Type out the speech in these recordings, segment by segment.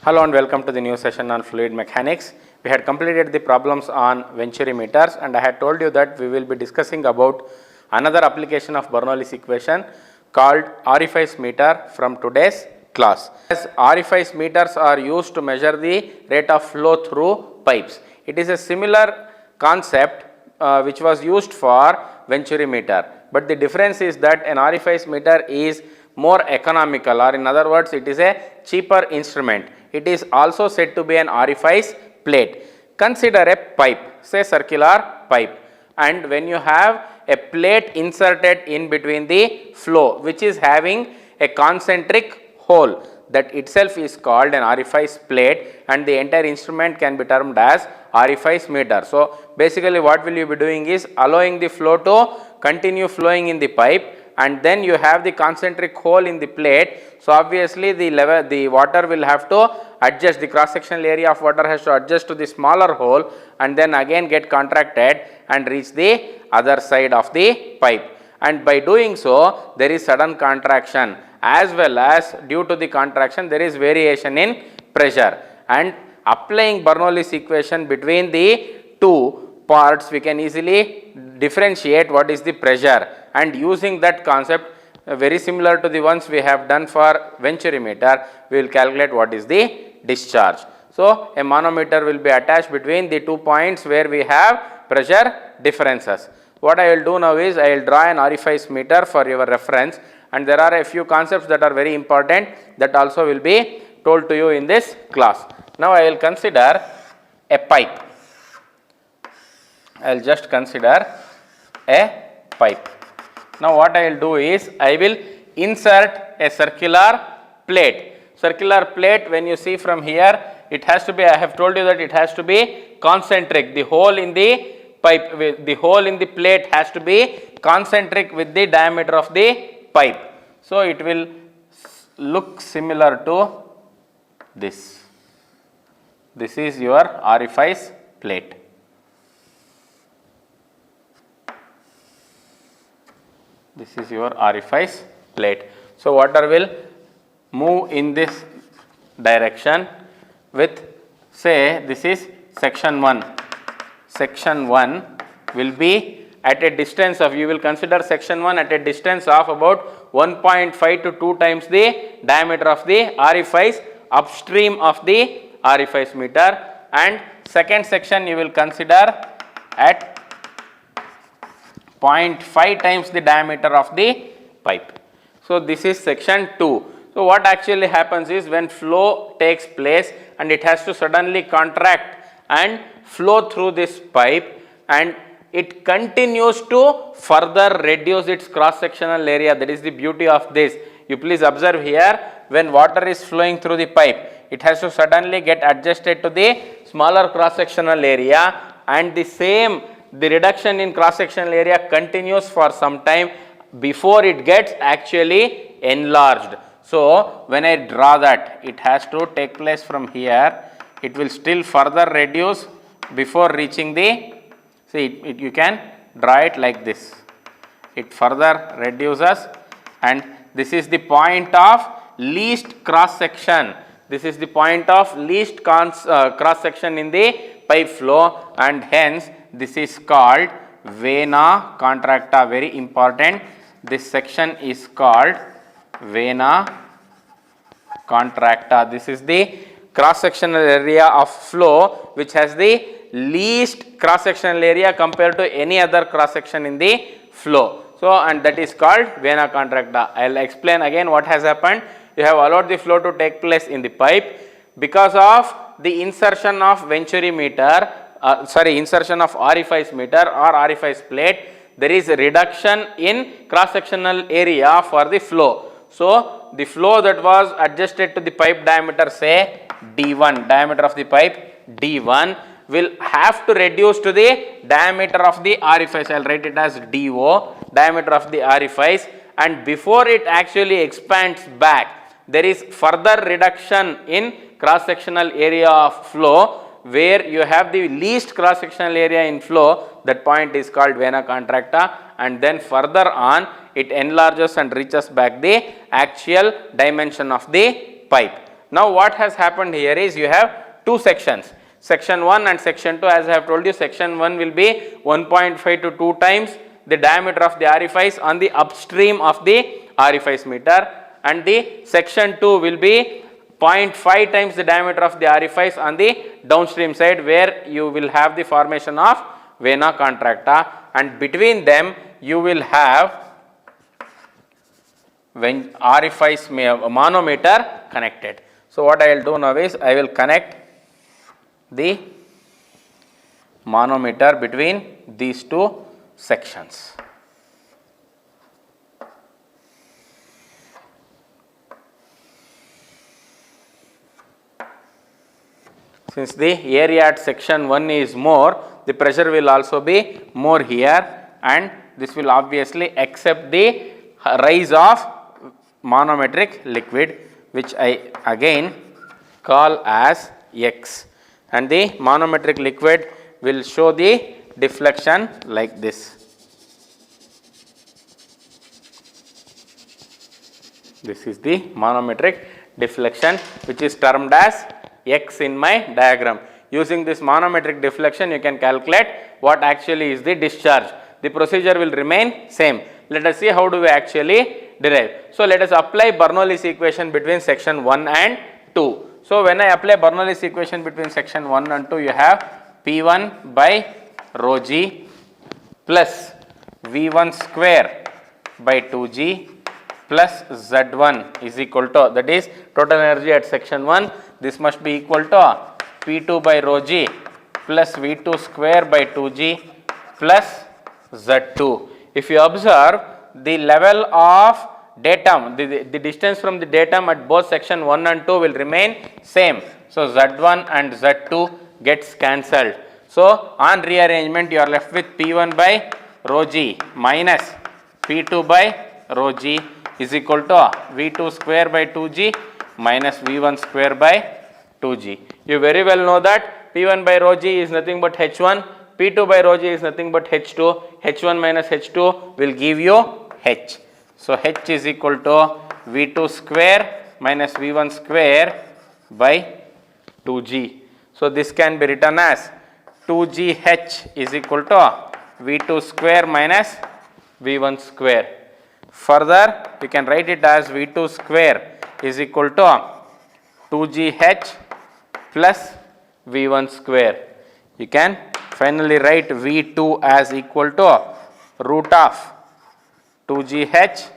Hello and welcome to the new session on fluid mechanics. We had completed the problems on Venturi meters and I had told you that we will be discussing about another application of Bernoulli's equation called orifice meter from today's class. As orifice meters are used to measure the rate of flow through pipes. It is a similar concept which was used for Venturi meter, but the difference is that an orifice meter is more economical, or in other words it is a cheaper instrument. It is also said to be an orifice plate. Consider a pipe, say circular pipe, and when you have a plate inserted in between the flow which is having a concentric hole, that itself is called an orifice plate and the entire instrument can be termed as orifice meter. So, basically what will you be doing is allowing the flow to continue flowing in the pipe, and then you have the concentric hole in the plate. So, obviously the water will have to adjust, the cross sectional area of water has to adjust to the smaller hole and then again get contracted and reach the other side of the pipe, and by doing so there is sudden contraction, as well as due to the contraction there is variation in pressure, and applying Bernoulli's equation between the two parts we can easily differentiate what is the pressure, and using that concept very similar to the ones we have done for Venturi meter, we will calculate what is the discharge. So, a manometer will be attached between the 2 points where we have pressure differences. What I will do now is I will draw an orifice meter for your reference, and there are a few concepts that are very important that also will be told to you in this class. Now, I will consider a pipe. I will just consider a pipe. Now, what I will do is I will insert a circular plate. Circular plate, when you see from here, it has to be, I have told you that it has to be concentric. The hole in the pipe, the hole in the plate has to be concentric with the diameter of the pipe. So, it will look similar to this. This is your orifice plate. This is your orifice plate. So, water will move in this direction with, say, this is section 1. Section 1 will be at a distance of, you will consider section 1 at a distance of about 1.5 to 2 times the diameter of the orifice upstream of the orifice meter, and second section you will consider at 0.5 times the diameter of the pipe. So, this is section 2. So, what actually happens is when flow takes place and it has to suddenly contract and flow through this pipe, and it continues to further reduce its cross sectional area. That is the beauty of this. You please observe here, when water is flowing through the pipe, it has to suddenly get adjusted to the smaller cross sectional area, and the reduction in cross sectional area continues for some time before it gets actually enlarged. So, when I draw that, it has to take place from here, it will still further reduce before reaching the, see you can draw it like this, it further reduces, and this is the point of least cross section. This is the point of least cross section in the pipe flow, and hence this is called vena contracta, very important. This section is called vena contracta. This is the cross sectional area of flow which has the least cross sectional area compared to any other cross section in the flow. So, and that is called vena contracta. I will explain again what has happened. You have allowed the flow to take place in the pipe. Because of the insertion of Venturi meter, insertion of orifice meter or orifice plate, there is a reduction in cross sectional area for the flow. So, the flow that was adjusted to the pipe diameter, say D1, diameter of the pipe D1, will have to reduce to the diameter of the orifice. I will write it as DO, diameter of the orifice, and before it actually expands back, there is further reduction in cross sectional area of flow, where you have the least cross sectional area in flow. That point is called vena contracta, and then further on it enlarges and reaches back the actual dimension of the pipe. Now what has happened here is you have two sections, section 1 and section 2. As I have told you, section 1 will be 1.5 to 2 times the diameter of the orifice on the upstream of the orifice meter, and the section 2 will be 0.5 times the diameter of the orifice on the downstream side, where you will have the formation of vena contracta, and between them you will have when orifice manometer connected. So what I will do now is I will connect the manometer between these two sections. Since the area at section 1 is more, the pressure will also be more here, and this will obviously accept the rise of manometric liquid, which I again call as X, and the manometric liquid will show the deflection like this. This is the manometric deflection, which is termed as X in my diagram. Using this manometric deflection, you can calculate what actually is the discharge. The procedure will remain same. Let us see how do we actually derive. So let us apply Bernoulli's equation between section 1 and 2. So when I apply Bernoulli's equation between section 1 and 2, you have P1 by rho g plus V1 square by 2g plus Z1 is equal to, that is total energy at section 1. This must be equal to P2 by rho g plus V2 square by 2g plus Z2. If you observe, the level of datum, the distance from the datum at both section 1 and 2 will remain same. So Z1 and Z2 gets cancelled. So on rearrangement, you are left with P1 by rho g minus P2 by rho g is equal to V2 square by 2g minus V1 square by 2g. You very well know that P1 by rho g is nothing but H1, P2 by rho g is nothing but H2, H1 minus H2 will give you H. So H is equal to V2 square minus V1 square by 2g. So this can be written as 2gH is equal to V2 square minus V1 square. Further, we can write it as V2 square is equal to 2gH plus V1 square. You can finally write V2 as equal to root of 2gH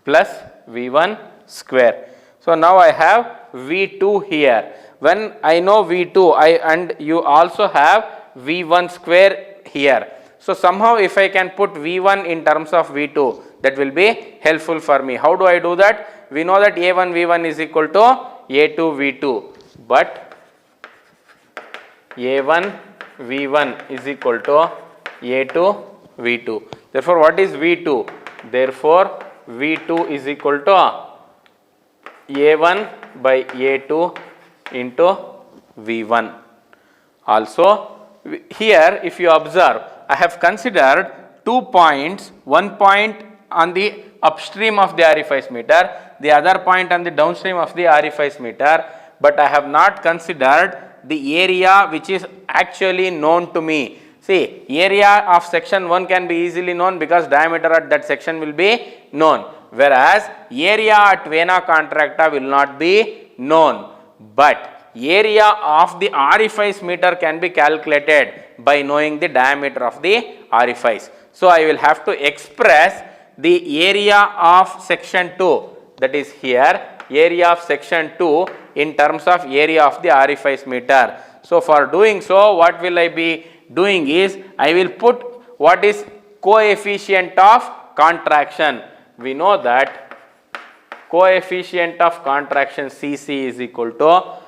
plus V1 square. So now I have V2 here. When I know V2, and you also have V1 square here. So somehow if I can put V1 in terms of V2, that will be helpful for me. How do I do that? We know that A1 V1 is equal to A2 V2, but A1 V1 is equal to A2 V2. Therefore, what is V2? Therefore, V2 is equal to A1 by A2 into V1. Also, here if you observe, I have considered 2 points, one point on the upstream of the orifice meter, the other point on the downstream of the orifice meter, but I have not considered the area which is actually known to me. See, area of section 1 can be easily known because diameter at that section will be known, whereas area at vena contracta will not be known, but area of the orifice meter can be calculated by knowing the diameter of the orifice. So I will have to express the area of section 2, that is here, area of section 2 in terms of area of the orifice meter. So for doing so, what will I be doing is, I will put what is coefficient of contraction. We know that coefficient of contraction Cc is equal to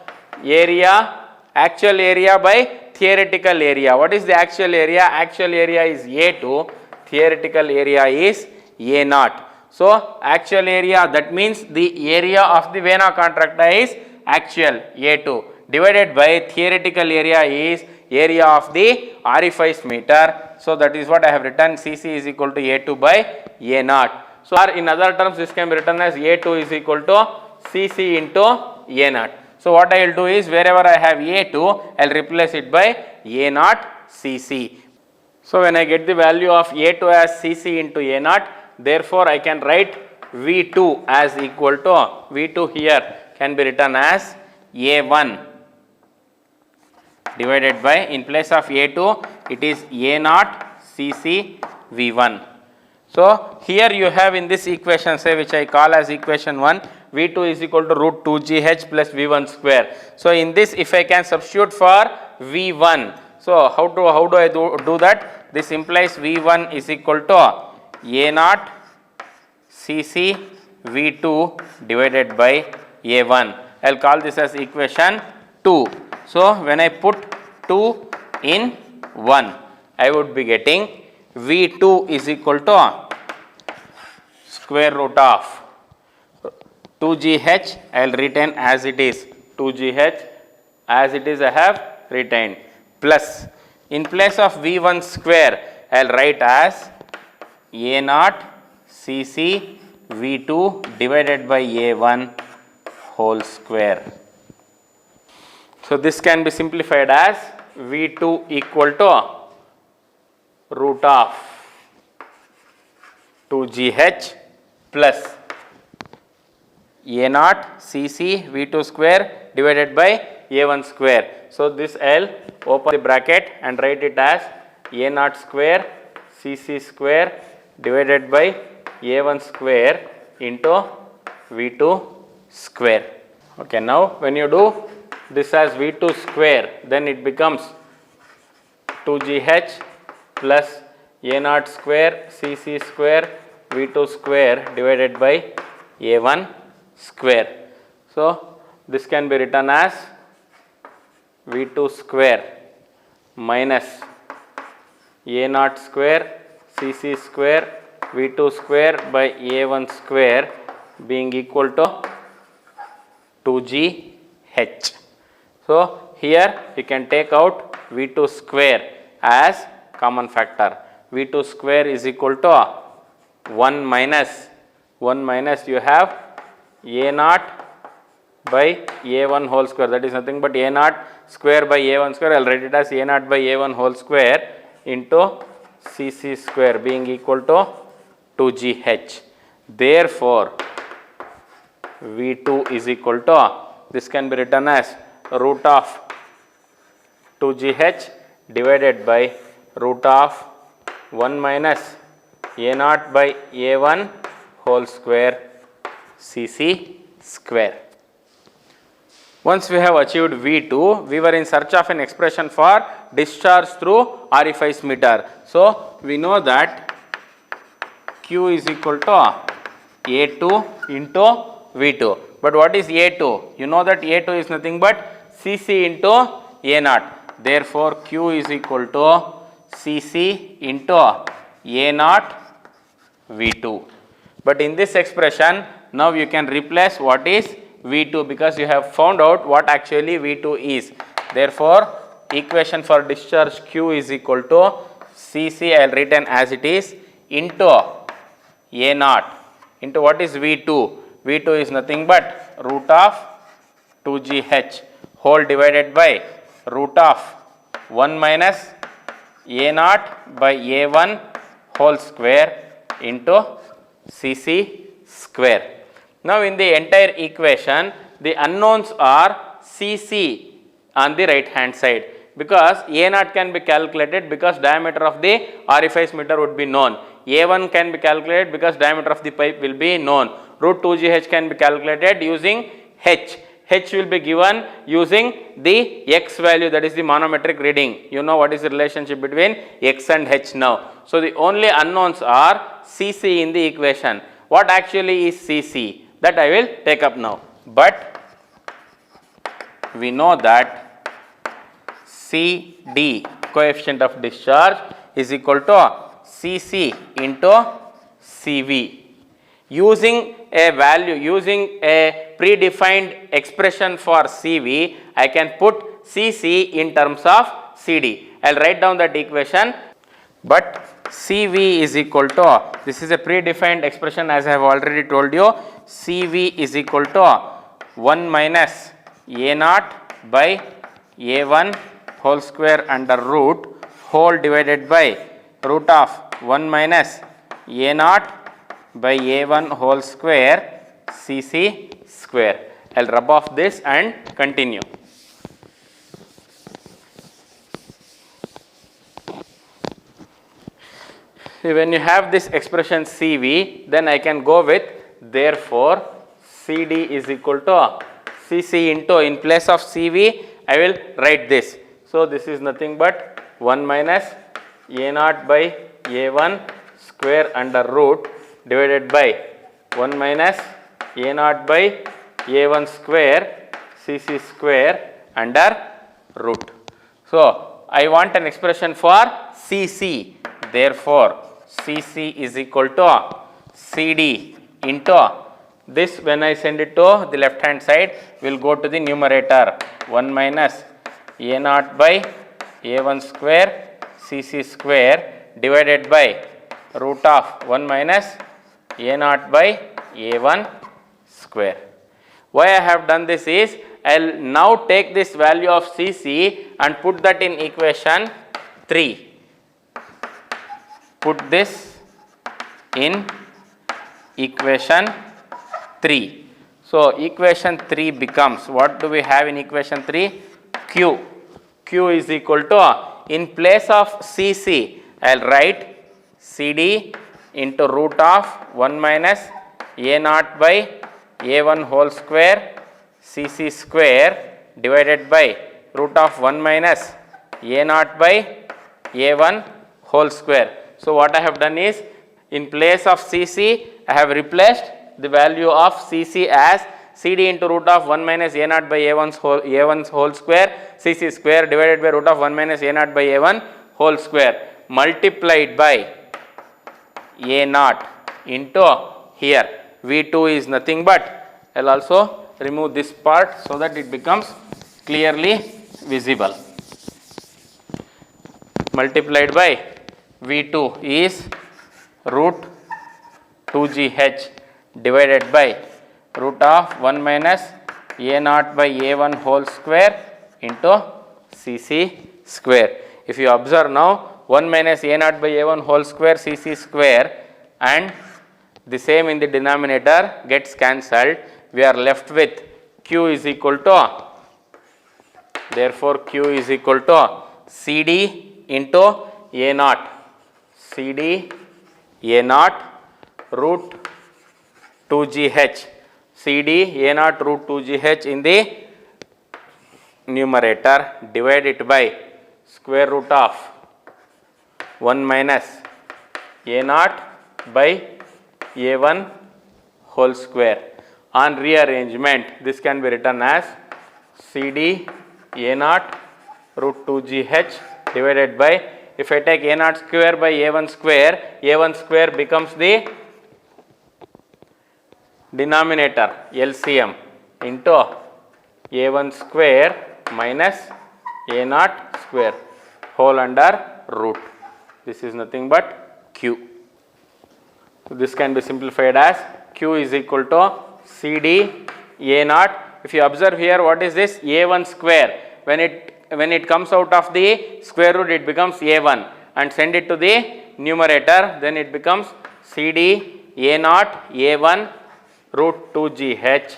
area, actual area by theoretical area. What is the actual area? Actual area is A2, theoretical area is A0. So actual area, that means the area of the vena contracta is actual A2 divided by theoretical area is area of the orifice meter. So that is what I have written, Cc is equal to A2 by A0. So in other terms, this can be written as A2 is equal to Cc into A naught. So what I will do is wherever I have A2, I will replace it by A naught Cc. So when I get the value of A2 as Cc into A naught, therefore I can write V2 as equal to, V2 here can be written as A1 divided by, in place of A2 it is A naught Cc V1. So here you have in this equation, say, which I call as equation 1, V2 is equal to root 2GH plus V1 square. So in this, if I can substitute for V1, so how do I do that? This implies V1 is equal to A naught Cc V2 divided by A1. I will call this as equation 2. So when I put 2 in 1, I would be getting V2 is equal to square root of 2GH, I will retain as it is, 2GH as it is I have retained, plus in place of V1 square I will write as A naught Cc V2 divided by A1 whole square. So this can be simplified as V2 equal to root of 2GH plus A naught Cc V2 square divided by A1 square. So this I will open the bracket and write it as A naught square Cc square divided by A1 square into V2 square. Okay, now when you do this as V2 square, then it becomes 2GH plus A naught square Cc square V2 square divided by A1 square. So this can be written as V2 square minus A naught square Cc square V2 square by A1 square being equal to 2GH. So here you can take out V2 square as common factor. V2 square is equal to 1 minus you have A naught by A1 whole square, that is nothing but A naught square by A1 square. I will write it as A naught by A1 whole square into Cc square being equal to 2GH. Therefore V2 is equal to, this can be written as root of 2GH divided by root of 1 minus A naught by A1 whole square Cc square. Once we have achieved V2, we were in search of an expression for discharge through orifice meter. So we know that Q is equal to A2 into V2. But what is A2? You know that A2 is nothing but Cc into A naught. Therefore Q is equal to Cc into A naught V2. But in this expression, now you can replace what is V2 because you have found out what actually V2 is. Therefore equation for discharge Q is equal to Cc, I will written as it is, into A naught into what is V2? V2 is nothing but root of 2GH whole divided by root of 1 minus A naught by A1 whole square into Cc square. Now in the entire equation, the unknowns are Cc on the right hand side, because A naught can be calculated because diameter of the orifice meter would be known. A1 can be calculated because diameter of the pipe will be known. Root 2GH can be calculated using H. H will be given using the X value, that is the manometric reading. You know what is the relationship between X and H now. So the only unknowns are Cc in the equation. What actually is Cc? That I will take up now. But we know that CD, coefficient of discharge, is equal to Cc into Cv. Using a value, using a predefined expression for Cv, I can put Cc in terms of Cd. I will write down that equation. But Cv is equal to, this is a predefined expression as I have already told you, Cv is equal to 1 minus a naught by a1 whole square under root whole divided by root of 1 minus a naught by a1 whole square cc square. I will rub off this and continue. When you have this expression CV, then I can go with therefore CD is equal to CC into, in place of CV I will write this. So this is nothing but 1 minus a naught by a1 square under root divided by 1 minus a naught by a1 square cc square under root. So I want an expression for CC, therefore CC is equal to CD into this. When I send it to the left hand side, will go to the numerator, 1 minus a naught by a1 square cc square divided by root of 1 minus a naught by a1 square. Why I have done this is, I will now take this value of CC and put that in equation 3. Put this in equation 3. So equation 3 becomes, what do we have in equation 3? Q. Q is equal to, in place of CC I will write CD into root of 1 minus a naught by a1 whole square cc square divided by root of 1 minus a naught by a1 whole square. So what I have done is, in place of CC I have replaced the value of CC as CD into root of 1 minus a naught by a1's whole square cc square divided by root of 1 minus a naught by a1 whole square multiplied by a naught into here. V2 is nothing but, I will also remove this part so that it becomes clearly visible. Multiplied by V2 is root 2gh divided by root of 1 minus a naught by a1 whole square into cc square. If you observe now, 1 minus a naught by a1 whole square cc square and the same in the denominator gets cancelled. We are left with Q is equal to, therefore Q is equal to CD into a naught, CD a naught root 2gh, CD a naught root 2gh in the numerator, divide it by square root of 1 minus a naught by a1 whole square. On rearrangement, this can be written as CD a naught root 2gh divided by, if I take a naught square by a1 square becomes the denominator LCM into a1 square minus a naught square whole under root. This is nothing but Q. So this can be simplified as Q is equal to CD a naught. If you observe here, what is this? A1 square. When it comes out of the square root, it becomes a1, and send it to the numerator, then it becomes CD a naught a1 root 2gh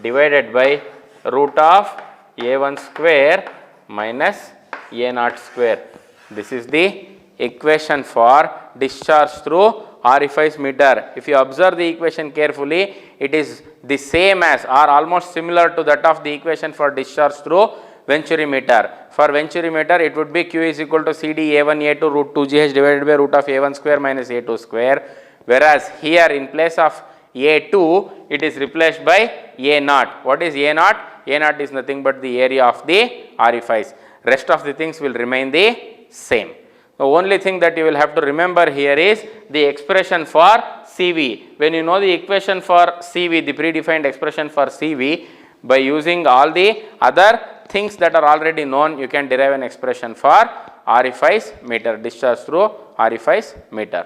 divided by root of a1 square minus a naught square. This is the equation for discharge through orifice meter. If you observe the equation carefully, it is the same as or almost similar to that of the equation for discharge through Venturi meter. For Venturi meter, it would be Q is equal to CD A1 A2 root 2gh divided by root of A1 square minus A2 square, whereas here in place of A2, it is replaced by A naught. What is A naught? A naught is nothing but the area of the orifice. Rest of the things will remain the same. The only thing that you will have to remember here is the expression for CV. When you know the equation for CV, the predefined expression for CV, by using all the other things that are already known, you can derive an expression for orifice meter, discharge through orifice meter.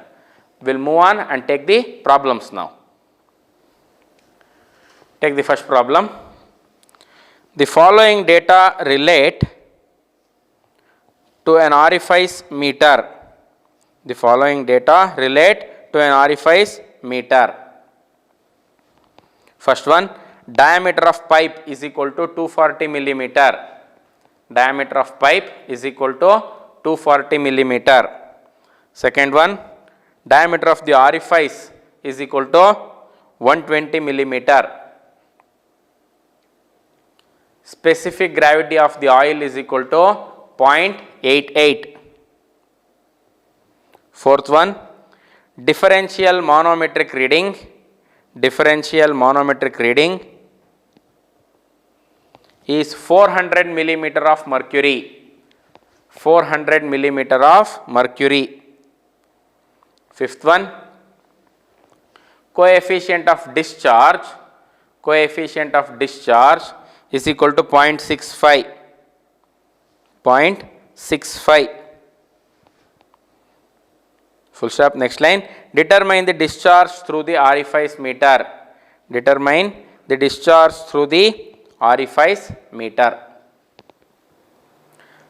We will move on and take the problems now. Take the first problem. The following data relate to an orifice meter. The following data relate to an orifice meter. First one, diameter of pipe is equal to 240 millimeter. Diameter of pipe is equal to 240 millimeter. Second one, diameter of the orifice is equal to 120 millimeter. Specific gravity of the oil is equal to 0.88. Fourth one, differential manometric reading. Differential manometric reading is 400 millimeter of mercury. 400 millimeter of mercury. Fifth one, coefficient of discharge. Coefficient of discharge is equal to 0.65. 0.65. Full stop. Next line. Determine the discharge through the orifice meter. Determine the discharge through the orifice meter.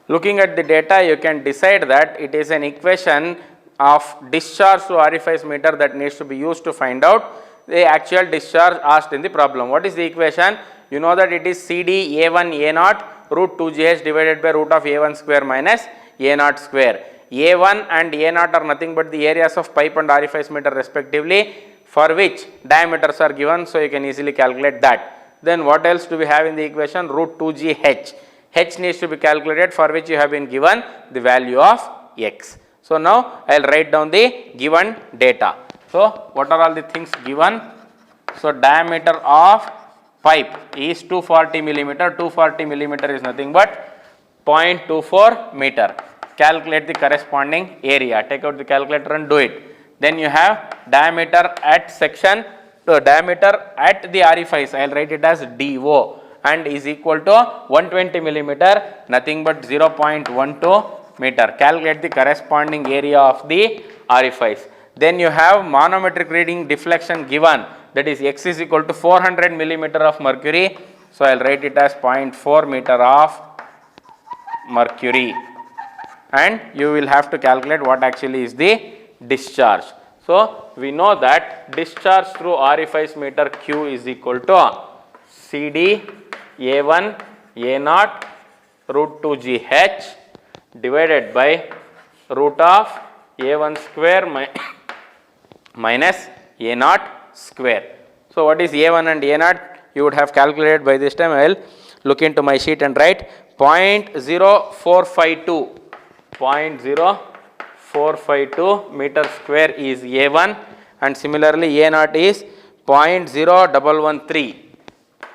Looking at the data, you can decide that it is an equation of discharge to orifice meter that needs to be used to find out the actual discharge asked in the problem. What is the equation? You know that it is CD A1 A0 root 2GH divided by root of A1 square minus A0 square. A1 and A0 are nothing but the areas of pipe and orifice meter respectively, for which diameters are given, so you can easily calculate that. Then what else do we have in the equation? Root 2GH. H needs to be calculated, for which you have been given the value of x. So now I will write down the given data. So what are all the things given? So diameter of pipe is 240 millimeter. 240 millimeter is nothing but 0.24 meter. Calculate the corresponding area. Take out the calculator and do it. Then you have diameter at section, diameter at the orifice. I will write it as DO, and is equal to 120 millimeter, nothing but 0.12 meter. Calculate the corresponding area of the orifice. Then you have manometric reading deflection given, that is x is equal to 400 millimeter of mercury. So I will write it as 0.4 meter of mercury, and you will have to calculate what actually is the discharge. So we know that discharge through orifice meter Q is equal to CD A1 A0 root 2GH divided by root of A1 square minus A0 square. So what is A1 and A0? You would have calculated by this time. I will look into my sheet and write 0.0452. 0.0452 meter square is A1, and similarly A0 is 0.0113.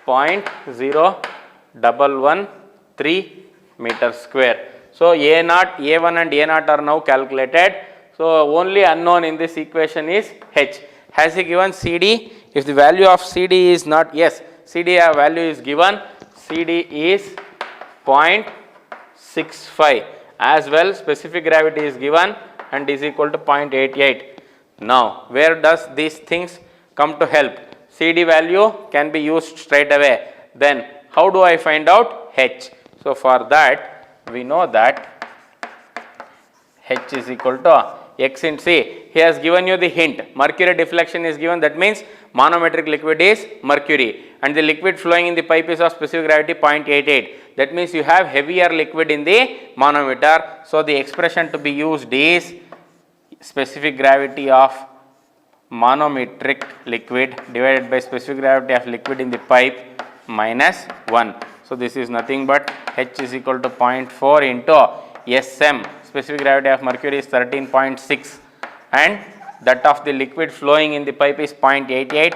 0.0113 meter square. So A0, A1 and A0 are now calculated. So only unknown in this equation is H. Has he given CD? If the value of CD is not, yes, CD value is given. CD is 0.65. As well, specific gravity is given and is equal to 0.88. Now, where does these things come to help? CD value can be used straight away. Then, how do I find out H? So, for that, we know that H is equal to X into C. He has given you the hint. Mercury deflection is given. That means manometric liquid is mercury, and the liquid flowing in the pipe is of specific gravity 0.88. That means you have heavier liquid in the manometer. So the expression to be used is specific gravity of manometric liquid divided by specific gravity of liquid in the pipe minus 1. So this is nothing but H is equal to 0.4 into SM. Specific gravity of mercury is 13.6, and that of the liquid flowing in the pipe is 0.88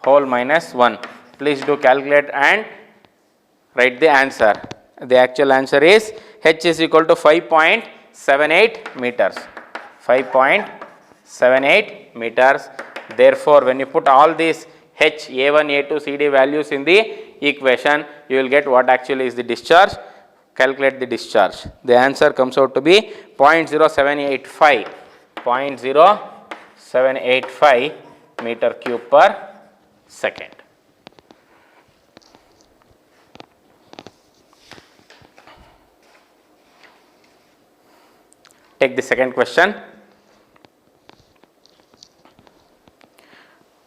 whole minus 1. Please do calculate and write the answer. The actual answer is H is equal to 5.78 meters. 5.78 meters. Therefore, when you put all these H, A1, A2, CD values in the equation, you will get what actually is the discharge. Calculate the discharge. The answer comes out to be 0.0785. 0.0785 meter cube per second. Take the second question.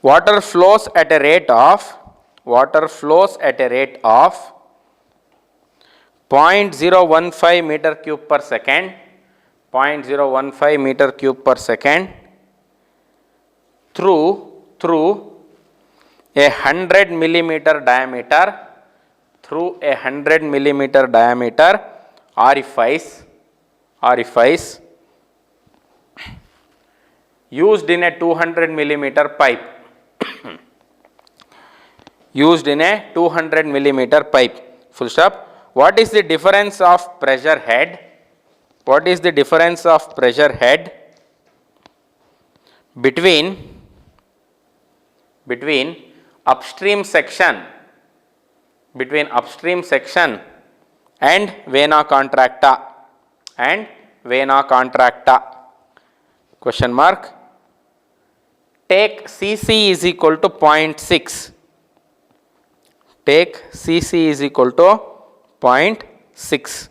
Water flows at a rate of 0.015 meter cube per second, 0.015 meter cube per second through a 100 millimeter diameter, orifice used in a 200 millimeter pipe. Used in a 200 millimeter pipe. Full stop. What is the difference of pressure head? What is the difference of pressure head between upstream section and vena contracta? Question mark. Take Cc is equal to 0.6. Take Cc is equal to 0.6.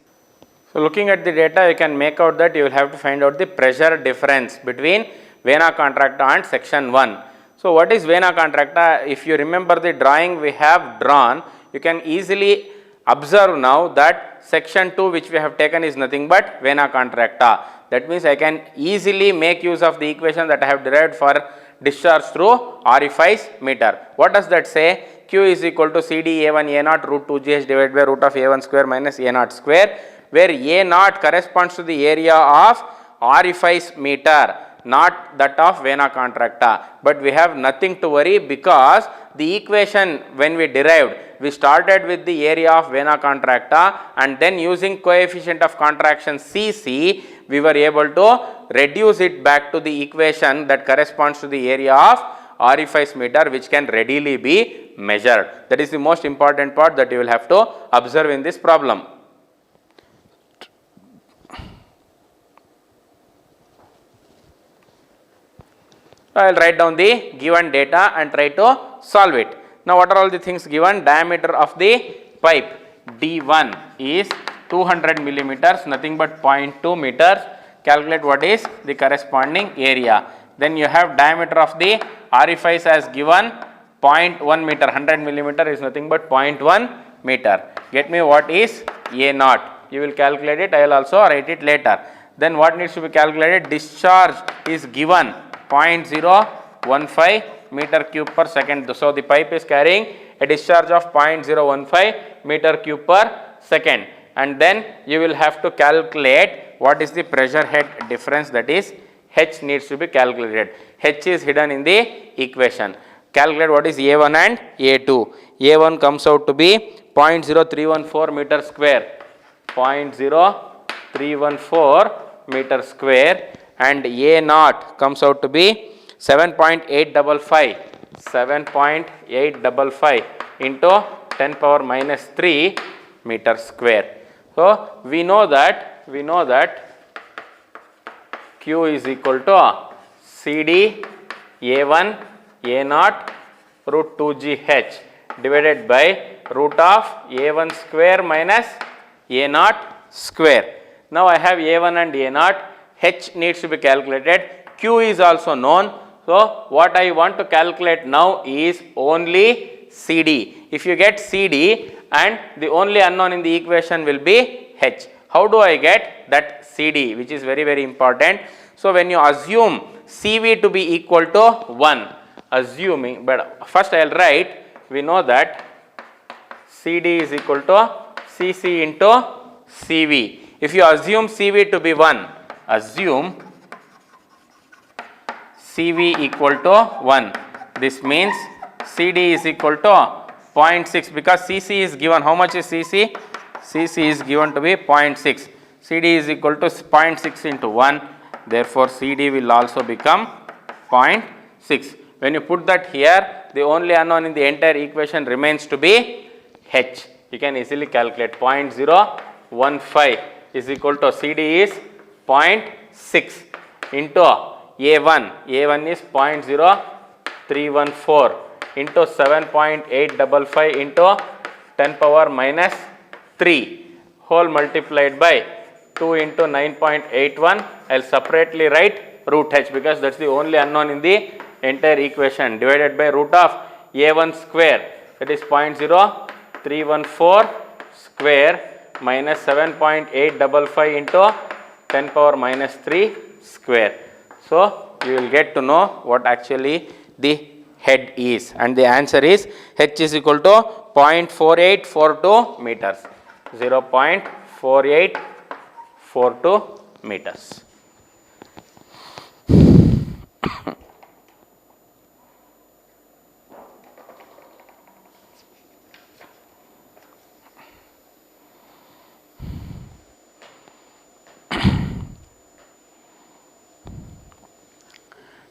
So looking at the data, you can make out that you will have to find out the pressure difference between vena contracta and section 1. So what is vena contracta? If you remember the drawing we have drawn, you can easily observe now that section 2 which we have taken is nothing but vena contracta. That means I can easily make use of the equation that I have derived for discharge through orifice meter. What does that say? Q is equal to CD A1 A0 root 2GH divided by root of A1 square minus A0 square, where A0 corresponds to the area of orifice meter, not that of vena contracta. But we have nothing to worry because the equation when we derived, we started with the area of vena contracta and then using coefficient of contraction Cc, we were able to reduce it back to the equation that corresponds to the area of orifice meter, which can readily be measured. That is the most important part that you will have to observe in this problem. I will write down the given data and try to solve it. Now what are all the things given? Diameter of the pipe D1 is 200 millimeters, nothing but 0.2 meters. Calculate what is the corresponding area. Then you have diameter of the orifice as given 0.1 meter, 100 millimeter is nothing but 0.1 meter. Get me what is A0. You will calculate it, I will also write it later. Then what needs to be calculated? Discharge is given 0.015 meter cube per second. So the pipe is carrying a discharge of 0.015 meter cube per second. And then you will have to calculate what is the pressure head difference, that is H needs to be calculated. H is hidden in the equation. Calculate what is A1 and A2. A1 comes out to be 0.0314 meter square. 0.0314 meter square, and A0 comes out to be 7.855 into 10 power minus 3 meter square. So we know that Q is equal to CD A1 A0 root 2GH divided by root of A1 square minus A0 square. Now I have A1 and A0. H needs to be calculated. Q is also known. So what I want to calculate now is only CD. If you get CD and the only unknown in the equation will be H. How do I get that CD, which is very, very important. So when you assume CV to be equal to 1, assuming, but first I will write, we know that CD is equal to CC into CV. If you assume CV to be 1, assume CV equal to 1. This means CD is equal to 0.6 because CC is given. How much is CC? CC is given to be 0.6. CD is equal to 0.6 into 1. Therefore, CD will also become 0.6. When you put that here, the only unknown in the entire equation remains to be H. You can easily calculate 0.015 is equal to CD is 0.6 into A1. A1 is 0.0314 into 7.855 into 10 power minus 3 whole multiplied by 2 into 9.81. I'll separately write root h because that's the only unknown in the entire equation, divided by root of a1 square, that is 0.0314 square minus 7.855 into 10 power minus 3 square. So you will get to know what actually the head is, and the answer is h is equal to 0.4842 meters, 0.4842 meters.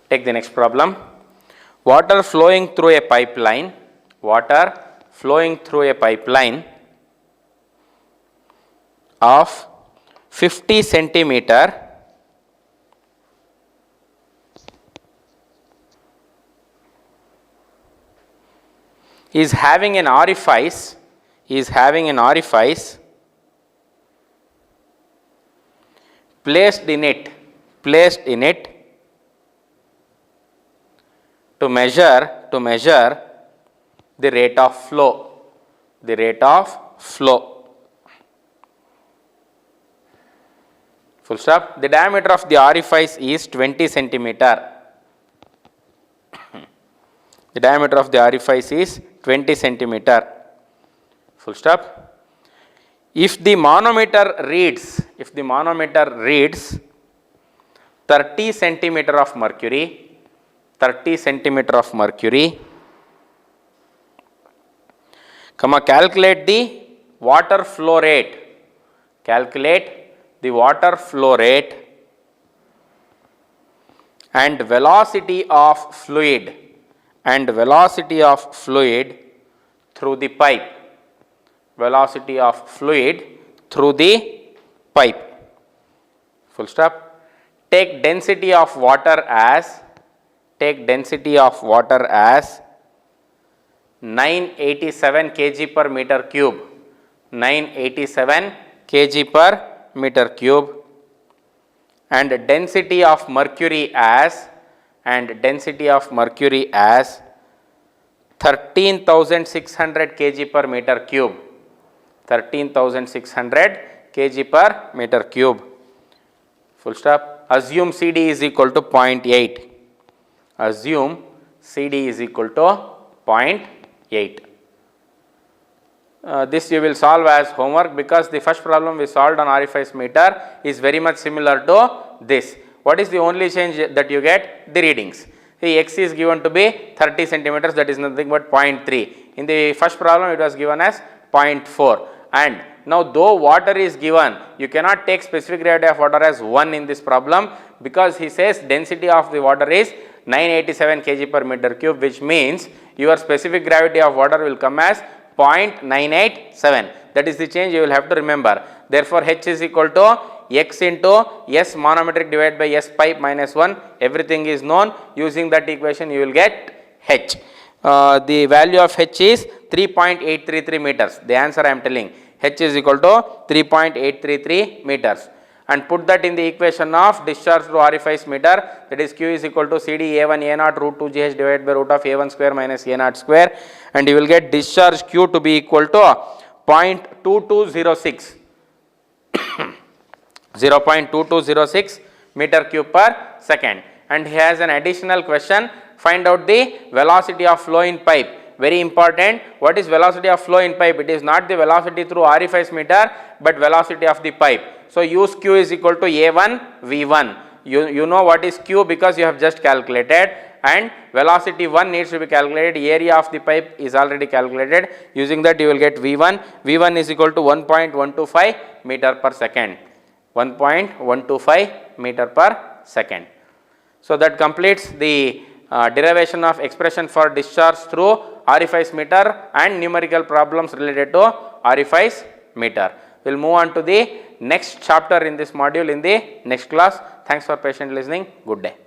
Take the next problem. Water flowing through a pipeline, of 50 centimeter is having an orifice placed in it to measure the rate of flow, full stop. The diameter of the orifice is 20 centimeter. The diameter of the orifice is 20 centimeter, full stop. If the manometer reads 30 centimeter of mercury, calculate the water flow rate, and velocity of fluid through the pipe, full stop. Take density of water as 987 kg per meter cube, 987 kg per meter cube, and density of mercury as 13,600 kg per meter cube, 13,600 kg per meter cube, full stop. Assume CD is equal to 0.8. Assume CD is equal to 0.8. This you will solve as homework because the first problem we solved on orifice meter is very much similar to this. What is the only change that you get? The readings. The x is given to be 30 centimeters, that is nothing but 0.3. In the first problem it was given as 0.4, and now though water is given, you cannot take specific gravity of water as 1 in this problem because he says density of the water is 987 kg per meter cube, which means your specific gravity of water will come as 0.987. That is the change you will have to remember. Therefore, h is equal to x into s manometric divided by s pipe minus 1. Everything is known. Using that equation, you will get h. The value of h is 3.833 meters. The answer I am telling. H is equal to 3.833 meters. And put that in the equation of discharge through orifice meter, that is Q is equal to CD A1 A0 root 2 GH divided by root of A1 square minus A0 square, and you will get discharge Q to be equal to 0.2206 0.2206 meter cube per second. And he has an additional question, find out the velocity of flow in pipe. Very important. What is velocity of flow in pipe? It is not the velocity through orifice meter, but velocity of the pipe. So use Q is equal to A1 V1. You know what is Q because you have just calculated, and velocity 1 needs to be calculated. Area of the pipe is already calculated. Using that you will get V1. V1 is equal to 1.125 meter per second. 1.125 meter per second. So that completes the derivation of expression for discharge through orifice meter and numerical problems related to orifice meter. We will move on to the next chapter in this module in the next class. Thanks for patient listening. Good day.